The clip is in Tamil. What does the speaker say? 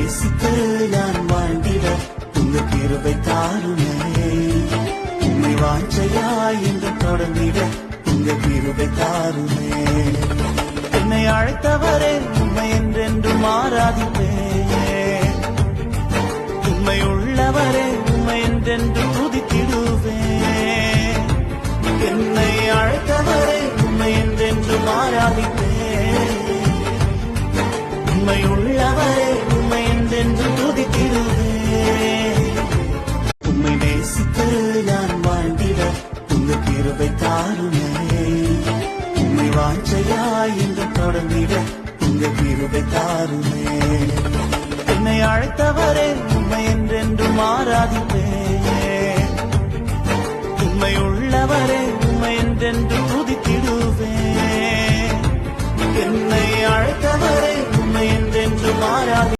நேசித்து நான் வாழ்ந்திட உங்க கிருபை தாருமே. உண்மை வாஞ்சையாய் என்று தொடர்ந்திட உங்க கிருபை தாருமே. என்னை அழைத்தவரே உண்மை என்றென்றும் ஆராதிப்பேன். உண்மை உள்ளவரே உண்மை என்றென்றும் துதித்திடுவேன். என்னை அழைத்தவரே உண்மை என்றென்றும் ஆராதிப்பேன். உண்மை உள்ளவரே உண்மை என்றென்றும் துதித்திடுவேன். உண்மை நேசித்து நான் வாழ்ந்திட உங்க கிருபை தாருமே. உண்மை வாஞ்சையாய் என்று தொடர்ந்திட உங்க கிருபை தாருமே. என்னை அழைத்தவரே உண்மை என்றென்றும் ஆராதிப்பேன்.